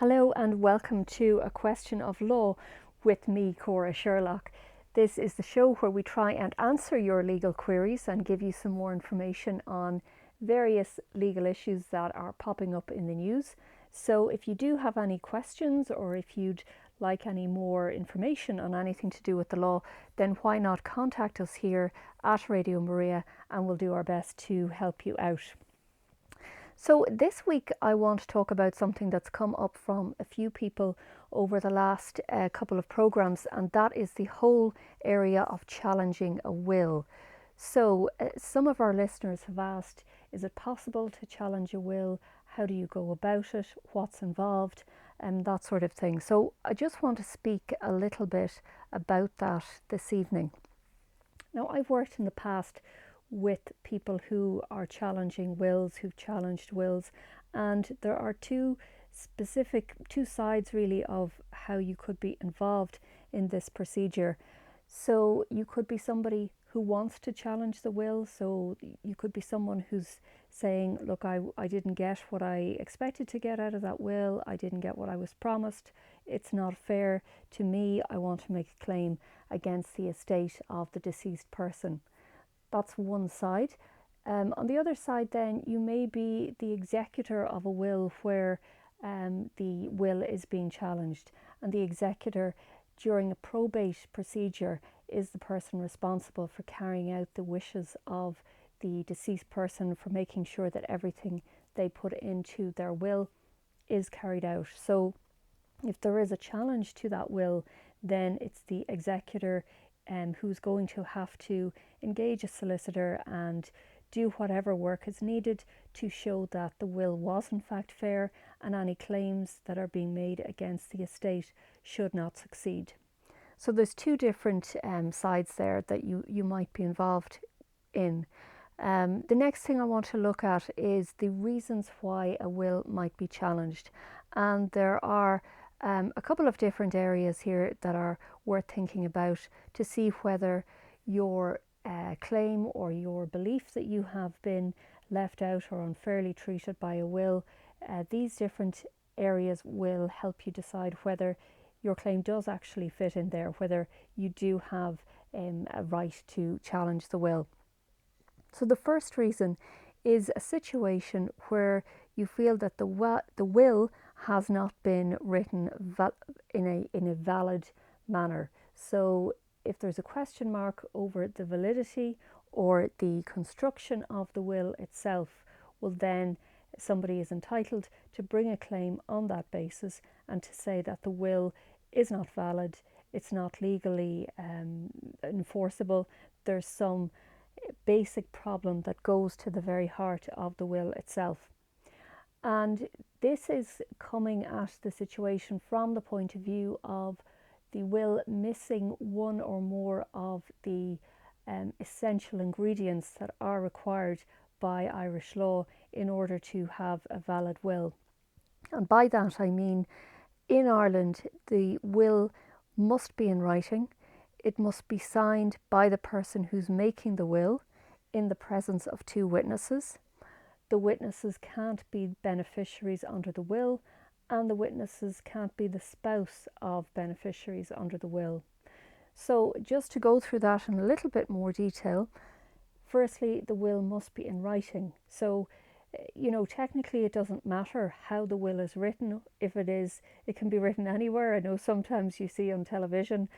Hello and welcome to A Question of Law with me, Cora Sherlock. This is the show where we try and answer your legal queries and give you some more information on various legal issues that are popping up in the news. So if you do have any questions or if you'd like any more information on anything to do with the law, then why not contact us here at Radio Maria and we'll do our best to help you out. So this week I want to talk about something that's come up from a few people over the last couple of programs, and that is the whole area of challenging a will. So some of our listeners have asked, is it possible to challenge a will? How do you go about it? What's involved? And that sort of thing. So I just want to speak a little bit about that this evening. Now, I've worked in the past with people who are challenging wills, who've challenged wills, and there are two sides really of how you could be involved in this procedure. So you could be somebody who wants to challenge the will. So you could be someone who's saying, look, I didn't get what I expected to get out of that will. I didn't get what I was promised. It's not fair to me. I want to make a claim against the estate of the deceased person. That's one side. On the other side then, you may be the executor of a will where the will is being challenged, and the executor during a probate procedure is the person responsible for carrying out the wishes of the deceased person, for making sure that everything they put into their will is carried out. So if there is a challenge to that will, then it's the executor who's going to have to engage a solicitor and do whatever work is needed to show that the will was in fact fair and any claims that are being made against the estate should not succeed. So there's two different sides there that you might be involved in. The next thing I want to look at is the reasons why a will might be challenged, and there are a couple of different areas here that are worth thinking about to see whether your claim or your belief that you have been left out or unfairly treated by a will, these different areas will help you decide whether your claim does actually fit in there, whether you do have a right to challenge the will. So the first reason is a situation where you feel that the will has not been written in a valid manner. So if there's a question mark over the validity or the construction of the will itself, well then somebody is entitled to bring a claim on that basis and to say that the will is not valid, it's not legally enforceable, there's some basic problem that goes to the very heart of the will itself. And this is coming at the situation from the point of view of the will missing one or more of the essential ingredients that are required by Irish law in order to have a valid will. And by that I mean, in Ireland, the will must be in writing. It must be signed by the person who's making the will in the presence of two witnesses. The witnesses can't be beneficiaries under the will, and the witnesses can't be the spouse of beneficiaries under the will. So just to go through that in a little bit more detail, firstly, the will must be in writing. So technically it doesn't matter how the will is written. If it is, it can be written anywhere. I know sometimes you see on television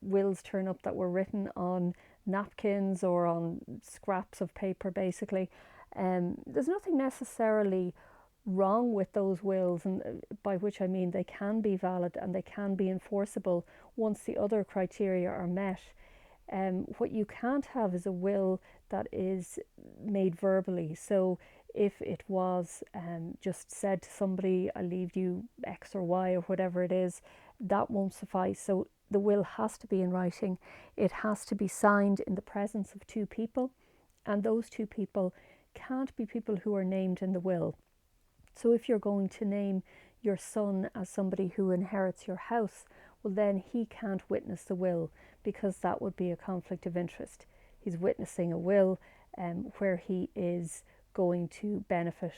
wills turn up that were written on napkins or on scraps of paper, basically. There's nothing necessarily wrong with those wills, and by which I mean they can be valid and they can be enforceable once the other criteria are met. What you can't have is a will that is made verbally. So if it was just said to somebody, I leave you X or Y or whatever it is, that won't suffice. So the will has to be in writing. It has to be signed in the presence of two people, and those two people can't be people who are named in the will. So if you're going to name your son as somebody who inherits your house, well then he can't witness the will, because that would be a conflict of interest. He's witnessing a will where he is going to benefit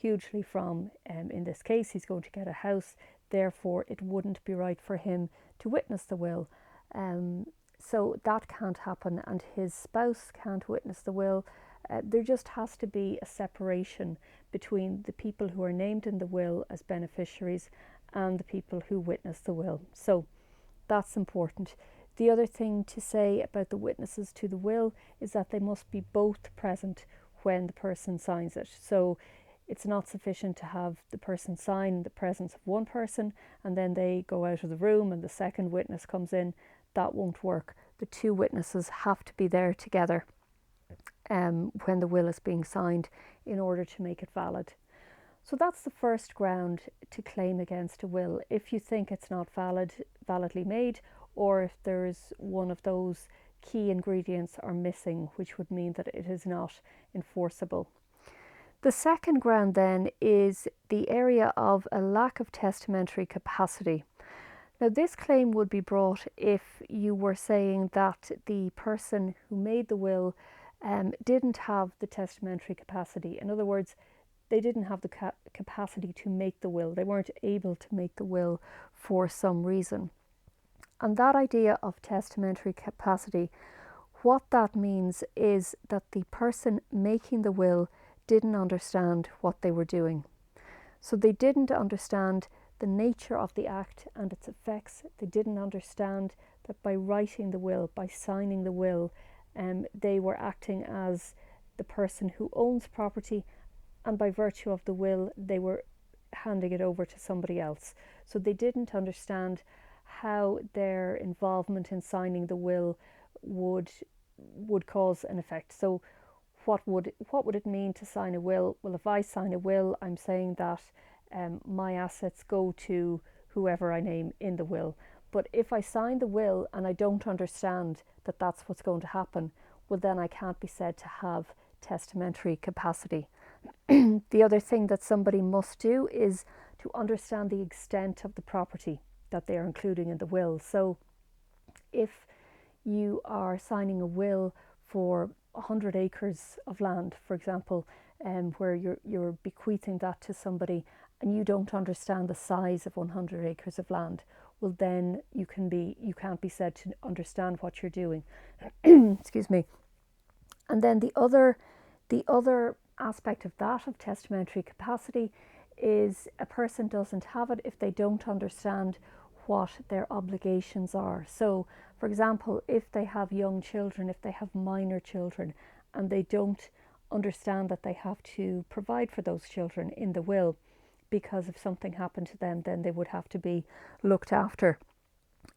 hugely from, in this case, he's going to get a house, therefore it wouldn't be right for him to witness the will. So that can't happen, and his spouse can't witness the will. There just has to be a separation between the people who are named in the will as beneficiaries and the people who witness the will. So that's important. The other thing to say about the witnesses to the will is that they must be both present when the person signs it. So it's not sufficient to have the person sign in the presence of one person and then they go out of the room and the second witness comes in. That won't work. The two witnesses have to be there together when the will is being signed in order to make it valid. So that's the first ground to claim against a will. If you think it's not validly made, or if there's one of those key ingredients are missing, which would mean that it is not enforceable. The second ground then is the area of a lack of testamentary capacity. Now, this claim would be brought if you were saying that the person who made the will didn't have the testamentary capacity. In other words, they didn't have the capacity to make the will. They weren't able to make the will for some reason. And that idea of testamentary capacity, what that means is that the person making the will didn't understand what they were doing. So they didn't understand the nature of the act and its effects. They didn't understand that by writing the will, by signing the will, they were acting as the person who owns property, and by virtue of the will, they were handing it over to somebody else. So they didn't understand how their involvement in signing the will would cause an effect. So what would it mean to sign a will? Well, if I sign a will, I'm saying that my assets go to whoever I name in the will. But if I sign the will and I don't understand that that's what's going to happen, well, then I can't be said to have testamentary capacity. The other thing that somebody must do is to understand the extent of the property that they are including in the will. So if you are signing a will for 100 acres of land, for example, where you're bequeathing that to somebody and you don't understand the size of 100 acres of land, well, then you can't be said to understand what you're doing. Excuse me. And then the other aspect of that, of testamentary capacity, is a person doesn't have it if they don't understand what their obligations are. So, for example, if they have young children, if they have minor children, and they don't understand that they have to provide for those children in the will, because if something happened to them, then they would have to be looked after.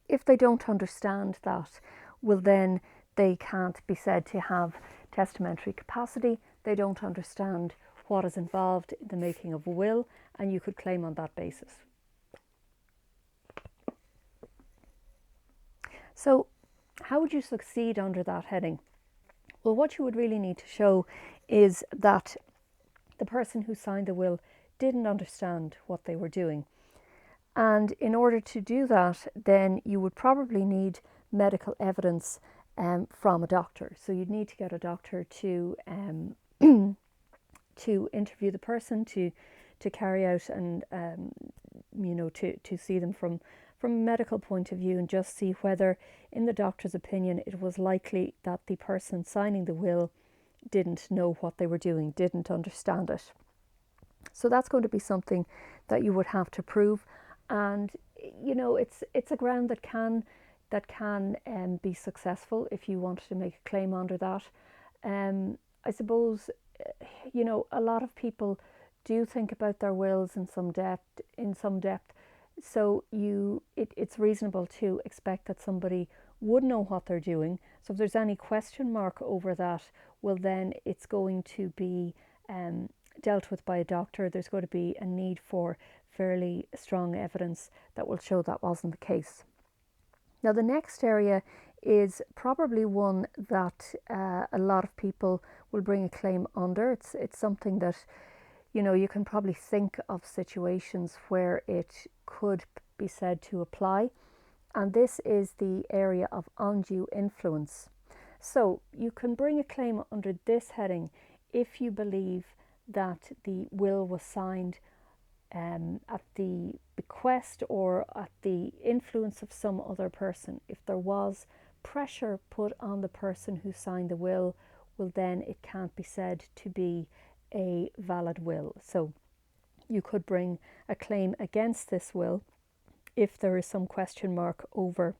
If they don't understand that, well, then they can't be said to have testamentary capacity. They don't understand what is involved in the making of a will, and you could claim on that basis. So how would you succeed under that heading? Well, what you would really need to show is that the person who signed the will didn't understand what they were doing. And in order to do that, then you would probably need medical evidence from a doctor. So you'd need to get a doctor to to interview the person, to carry out and to see them from a medical point of view, and just see whether, in the doctor's opinion, it was likely that the person signing the will didn't know what they were doing, didn't understand it. So that's going to be something that you would have to prove, and it's a ground that can be successful if you wanted to make a claim under that. I suppose a lot of people do think about their wills in some depth. So it's reasonable to expect that somebody would know what they're doing. So if there's any question mark over that, well, then it's going to be dealt with by a doctor. There's going to be a need for fairly strong evidence that will show that wasn't the case. Now, the next area is probably one that a lot of people will bring a claim under. It's something that you can probably think of situations where it could be said to apply, and this is the area of undue influence. So you can bring a claim under this heading if you believe that the will was signed at the bequest or at the influence of some other person. If there was pressure put on the person who signed the will, well, then it can't be said to be a valid will. So you could bring a claim against this will if there is some question mark over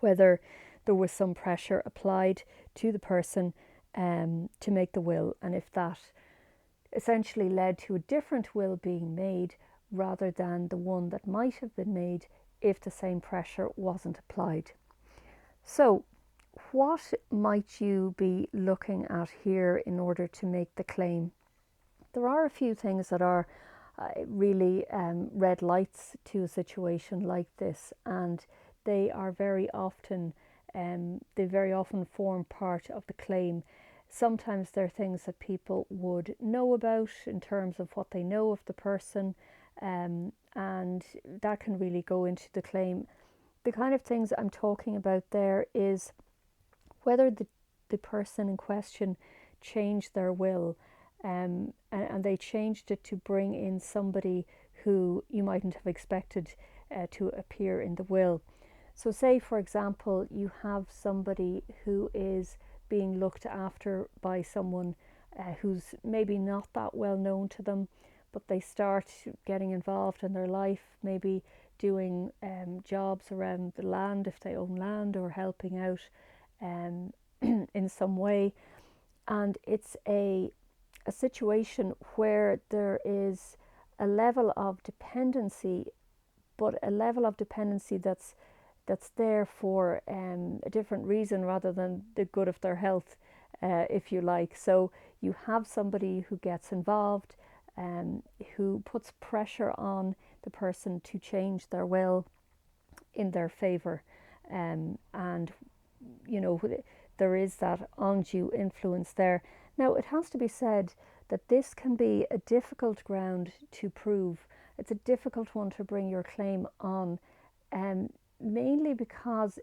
whether there was some pressure applied to the person to make the will, and if that essentially led to a different will being made rather than the one that might have been made if the same pressure wasn't applied. So what might you be looking at here in order to make the claim? There are a few things that are really red lights to a situation like this, and they are very often form part of the claim. Sometimes they're things that people would know about in terms of what they know of the person, and that can really go into the claim. The kind of things I'm talking about there is whether the person in question changed their will, and they changed it to bring in somebody who you mightn't have expected to appear in the will. So say, for example, you have somebody who is being looked after by someone who's maybe not that well known to them, but they start getting involved in their life, maybe doing jobs around the land if they own land, or helping out in some way. And it's a situation where there is a level of dependency, but a level of dependency that's there for a different reason rather than the good of their health, if you like. So you have somebody who gets involved, who puts pressure on the person to change their will in their favour, and you know, there is that undue influence there. Now, it has to be said that this can be a difficult ground to prove. It's a difficult one to bring your claim on, mainly because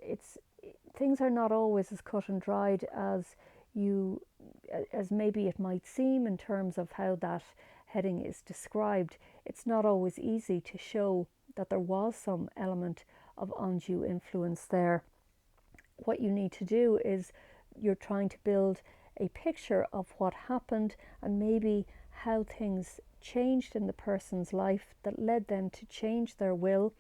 things are not always as cut and dried as maybe it might seem in terms of how that heading is described. It's not always easy to show that there was some element of undue influence there. What you need to do is you're trying to build a picture of what happened and maybe how things changed in the person's life that led them to change their will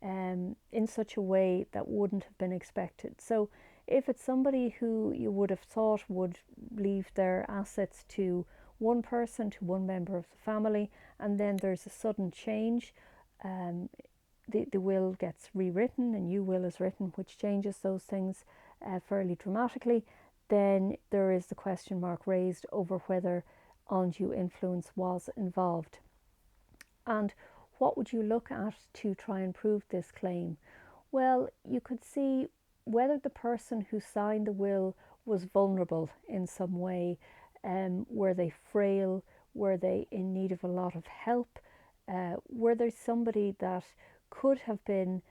in such a way that wouldn't have been expected. So if it's somebody who you would have thought would leave their assets to one person, to one member of the family, and then there's a sudden change, the will gets rewritten, a new will is written which changes those things fairly dramatically, then there is the question mark raised over whether undue influence was involved. And what would you look at to try and prove this claim? Well, you could see whether the person who signed the will was vulnerable in some way. Were they frail? Were they in need of a lot of help? Were there somebody that could have been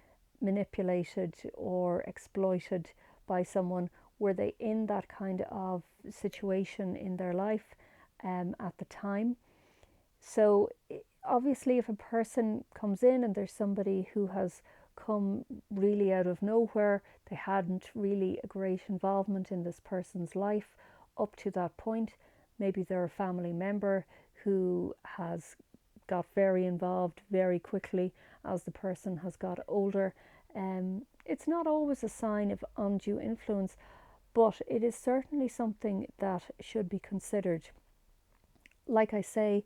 manipulated or exploited by someone? Were they in that kind of situation in their life at the time? So obviously, if a person comes in and there's somebody who has come really out of nowhere, they hadn't really a great involvement in this person's life up to that point, maybe they're a family member who has got very involved very quickly as the person has got older. It's not always a sign of undue influence, but it is certainly something that should be considered. Like I say,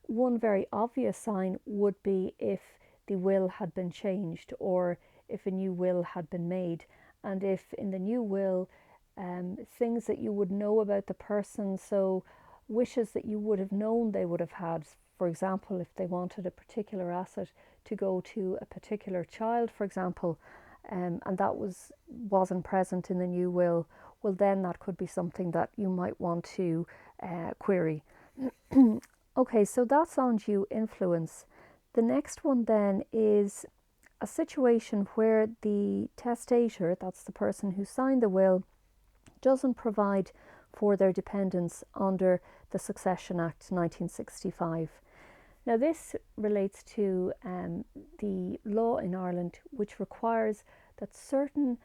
one very obvious sign would be if the will had been changed or if a new will had been made, and if in the new will things that you would know about the person, so wishes that you would have known they would have had, for example, if they wanted a particular asset to go to a particular child, for example, and that wasn't present in the new will, well, then that could be something that you might want to query. Okay, so that's undue influence. The next one then is a situation where the testator, that's the person who signed the will, doesn't provide for their dependents under the Succession Act 1965. Now this relates to the law in Ireland which requires that certain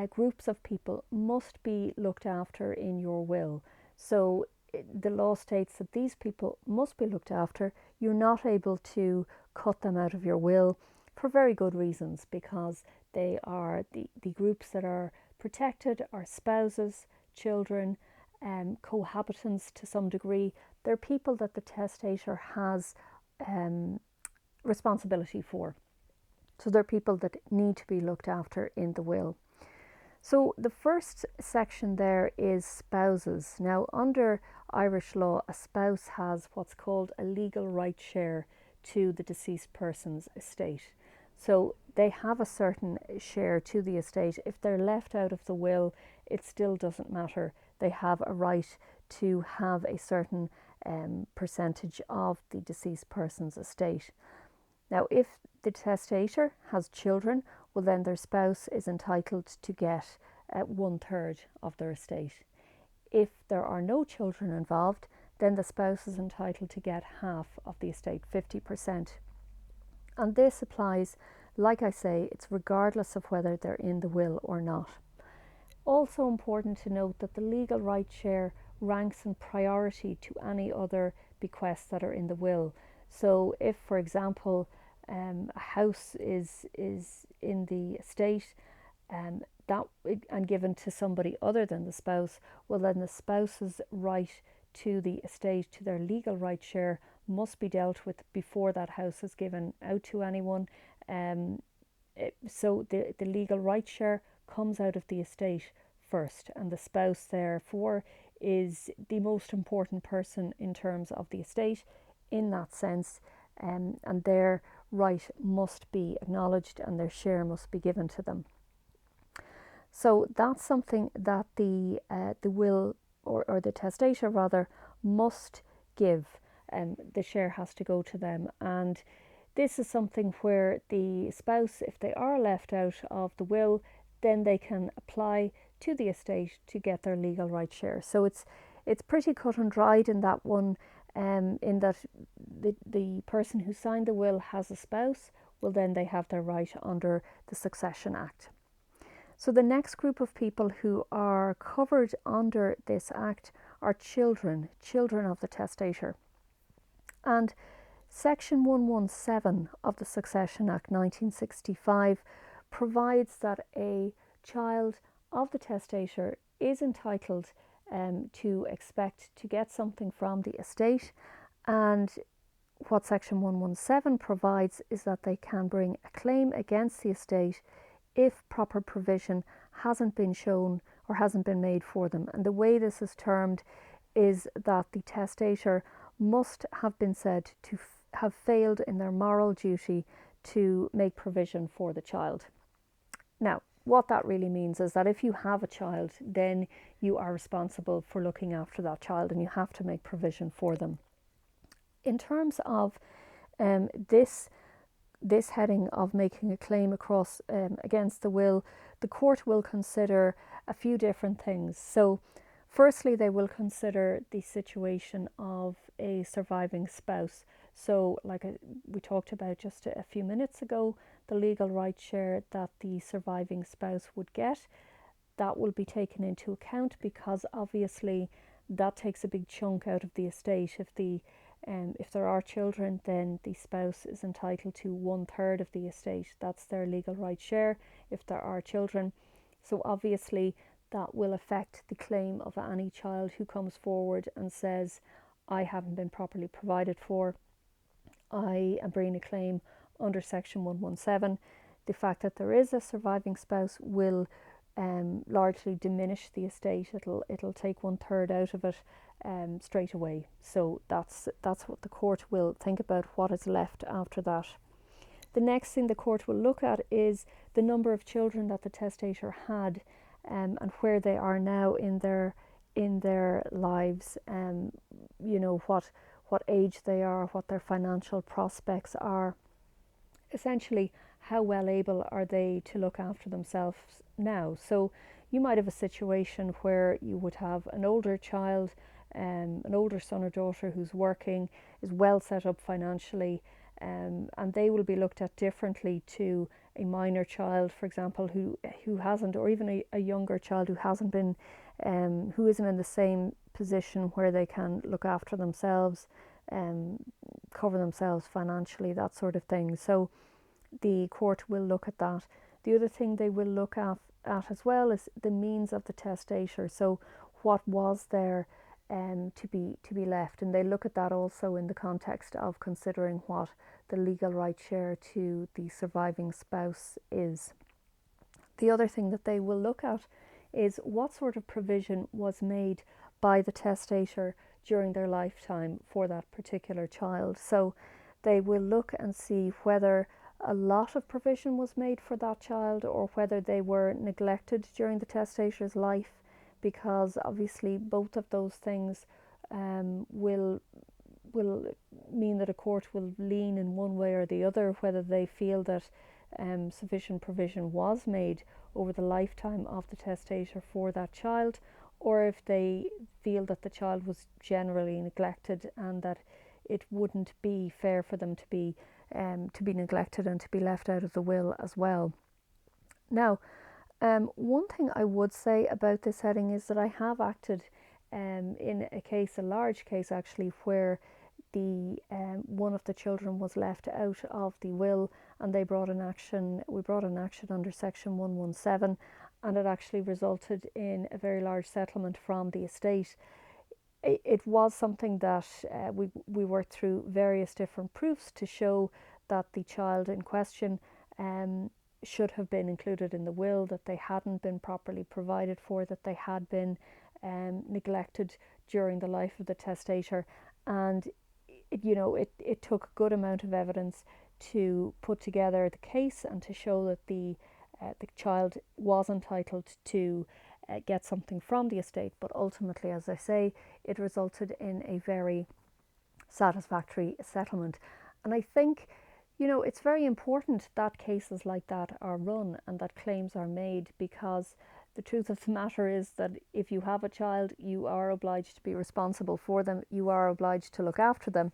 groups of people must be looked after in your will. So the law states that these people must be looked after. You're not able to cut them out of your will for very good reasons, because they are the groups that are protected are spouses, children, cohabitants to some degree. They're people that the testator has responsibility for. So they're people that need to be looked after in the will. So the first section there is spouses. Now, under Irish law, a spouse has what's called a legal right share to the deceased person's estate. So they have a certain share to the estate. If they're left out of the will, it still doesn't matter. They have a right to have a certain percentage of the deceased person's estate. Now, if the testator has children, well then their spouse is entitled to get 1/3 of their estate. If there are no children involved, then the spouse is entitled to get half of the estate, 50%. And this applies, like I say, it's regardless of whether they're in the will or not. Also important to note that the legal right share ranks in priority to any other bequests that are in the will. So if, for example, a house is in the estate and given to somebody other than the spouse, well then the spouse's right to the estate, to their legal right share, must be dealt with before that house is given out to anyone. So the legal right share comes out of the estate first, and the spouse therefore is the most important person in terms of the estate in that sense, and their right must be acknowledged and their share must be given to them. So that's something that the will or the testator rather must give, and the share has to go to them. And this is something where the spouse, if they are left out of the will, then they can apply to the estate to get their legal right share. So it's pretty cut and dried in that one, in that the person who signed the will has a spouse, well then they have their right under the Succession Act. So the next group of people who are covered under this act are children of the testator. And Section 117 of the Succession Act 1965 provides that a child of the testator is entitled to expect to get something from the estate, and what Section 117 provides is that they can bring a claim against the estate if proper provision hasn't been shown or hasn't been made for them. And the way this is termed is that the testator must have been said to have failed in their moral duty to make provision for the child. Now, what that really means is that if you have a child, then you are responsible for looking after that child and you have to make provision for them. In terms of this heading of making a claim across against the will, the court will consider a few different things. So firstly, they will consider the situation of a surviving spouse. So like we talked about just a few minutes ago, the legal right share that the surviving spouse would get, that will be taken into account, because obviously that takes a big chunk out of the estate. If there are children, then the spouse is entitled to 1/3 of the estate. That's their legal right share if there are children. So obviously that will affect the claim of any child who comes forward and says, I haven't been properly provided for, I am bringing a claim under Section 117. The fact that there is a surviving spouse will largely diminish the estate. It'll take 1/3 out of it straight away. So that's what the court will think about, what is left after that. The next thing the court will look at is the number of children that the testator had, and where they are now in their lives, what age they are, what their financial prospects are. Essentially, how well able are they to look after themselves now? So, you might have a situation where you would have an older child, an older son or daughter who's working, is well set up financially, and they will be looked at differently to a minor child, for example, who hasn't, or even a younger child who hasn't been, who isn't in the same position where they can look after themselves, cover themselves financially, that sort of thing. So the court will look at that. The other thing they will look at as well is the means of the testator. So what was there to be left, and they look at that also in the context of considering what the legal right share to the surviving spouse is. The other thing that they will look at is what sort of provision was made by the testator during their lifetime for that particular child. So they will look and see whether a lot of provision was made for that child or whether they were neglected during the testator's life, because obviously both of those things will mean that a court will lean in one way or the other, whether they feel that sufficient provision was made over the lifetime of the testator for that child, or if they feel that the child was generally neglected and that it wouldn't be fair for them to be neglected and to be left out of the will as well. Now, one thing I would say about this heading is that I have acted in a large case actually, where the one of the children was left out of the will, and we brought an action under section 117, and it actually resulted in a very large settlement from the estate. It was something that we worked through various different proofs to show that the child in question should have been included in the will, that they hadn't been properly provided for, that they had been neglected during the life of the testator, and it took a good amount of evidence to put together the case and to show that the child was entitled to get something from the estate. But ultimately, as I say, it resulted in a very satisfactory settlement. And I think, it's very important that cases like that are run and that claims are made, because the truth of the matter is that if you have a child, you are obliged to be responsible for them, you are obliged to look after them.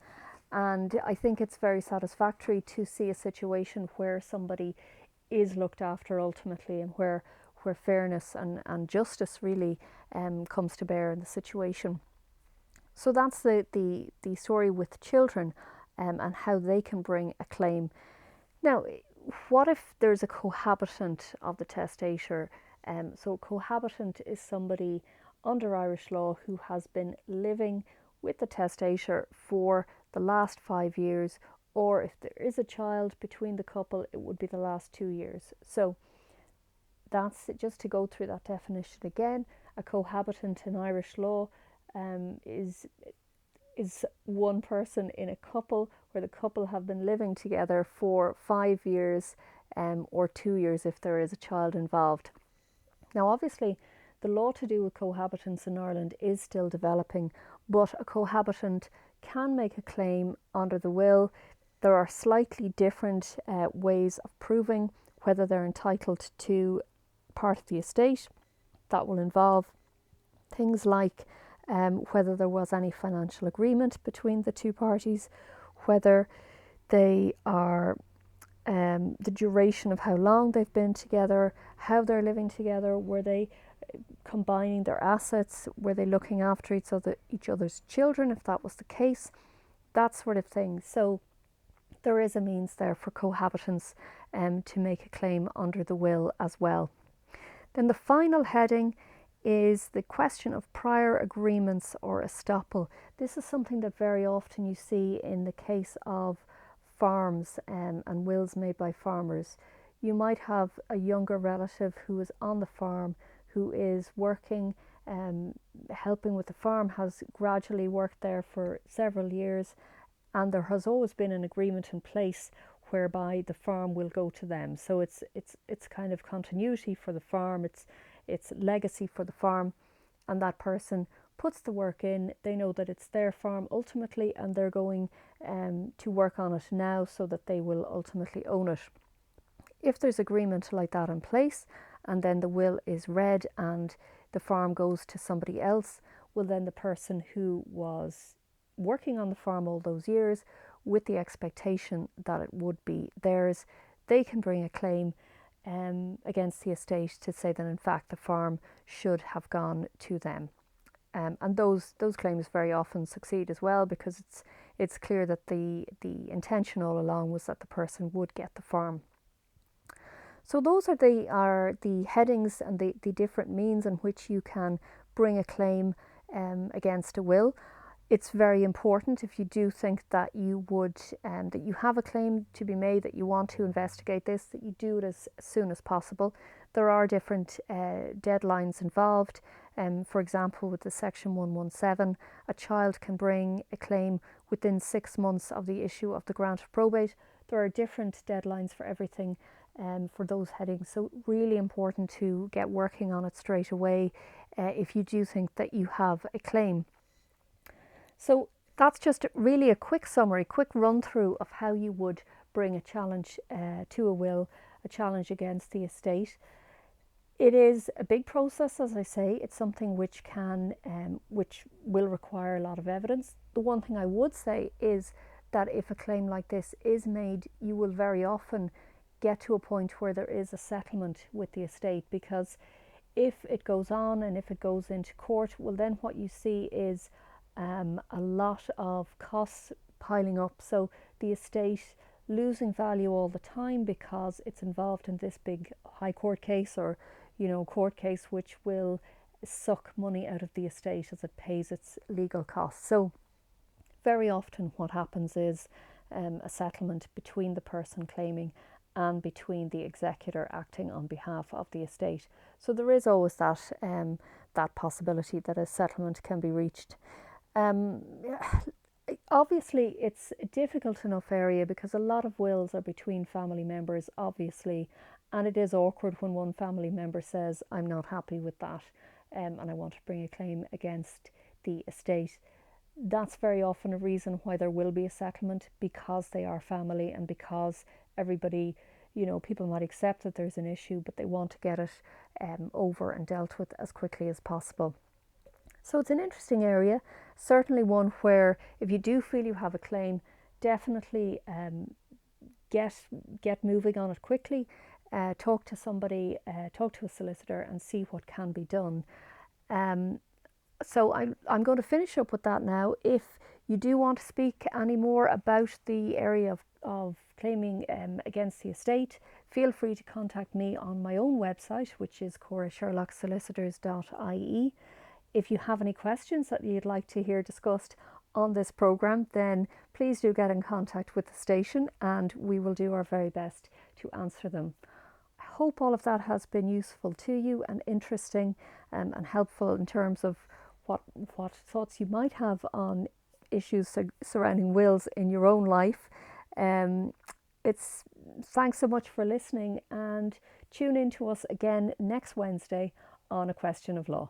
And I think it's very satisfactory to see a situation where somebody is looked after ultimately, and where fairness and justice really comes to bear in the situation. So that's the story with children and how they can bring a claim. Now, what if there's a cohabitant of the testator? So cohabitant is somebody under Irish law who has been living with the testator for the last 5 years, or if there is a child between the couple, it would be the last 2 years. So that's just to go through that definition again. A cohabitant in Irish law is one person in a couple where the couple have been living together for 5 years, or 2 years if there is a child involved. Now, obviously, the law to do with cohabitants in Ireland is still developing, but a cohabitant can make a claim under the will. There are slightly different ways of proving whether they're entitled to part of the estate. That will involve things like whether there was any financial agreement between the two parties, whether they are the duration of how long they've been together, how they're living together, were they combining their assets, were they looking after each other's children, if that was the case, that sort of thing. So there is a means there for cohabitants to make a claim under the will as well. Then the final heading is the question of prior agreements or estoppel. This is something that very often you see in the case of farms and wills made by farmers. You might have a younger relative who is on the farm, who is working, helping with the farm, has gradually worked there for several years, and there has always been an agreement in place whereby the farm will go to them. So it's kind of continuity for the farm, it's legacy for the farm, and that person puts the work in. They know that it's their farm ultimately, and they're going to work on it now so that they will ultimately own it. If there's agreement like that in place and then the will is read and the farm goes to somebody else, well then the person who was working on the farm all those years with the expectation that it would be theirs, they can bring a claim against the estate to say that in fact the farm should have gone to them. And those claims very often succeed as well, because it's clear that the intention all along was that the person would get the farm. So those are the headings and the different means in which you can bring a claim against a will. It's very important, if you do think that you would that you have a claim to be made, that you want to investigate this, that you do it as soon as possible. There are different deadlines involved. For example, with the Section 117, a child can bring a claim within 6 months of the issue of the grant of probate. There are different deadlines for everything for those headings, so really important to get working on it straight away if you do think that you have a claim. So that's just really a quick summary, quick run through of how you would bring a challenge to a will, a challenge against the estate. It is a big process, as I say. It's something which will require a lot of evidence. The one thing I would say is that if a claim like this is made, you will very often get to a point where there is a settlement with the estate, because if it goes on and if it goes into court, well then what you see is a lot of costs piling up. So the estate losing value all the time because it's involved in this big high court case, or court case which will suck money out of the estate as it pays its legal costs. So very often what happens is a settlement between the person claiming and between the executor acting on behalf of the estate. So there is always that possibility that a settlement can be reached. Obviously it's a difficult enough area, because a lot of wills are between family members, obviously, and it is awkward when one family member says, I'm not happy with that and I want to bring a claim against the estate. That's very often a reason why there will be a settlement, because they are family and because everybody, people might accept that there's an issue, but they want to get it over and dealt with as quickly as possible. So it's an interesting area, certainly one where if you do feel you have a claim, definitely get moving on it quickly. Talk to somebody, talk to a solicitor and see what can be done. So I'm going to finish up with that now. If you do want to speak any more about the area of claiming against the estate, feel free to contact me on my own website, which is corasherlocksolicitors.ie. If you have any questions that you'd like to hear discussed on this programme, then please do get in contact with the station and we will do our very best to answer them. I hope all of that has been useful to you and interesting and helpful in terms of what thoughts you might have on issues surrounding wills in your own life. Thanks so much for listening, and tune in to us again next Wednesday on A Question of Law.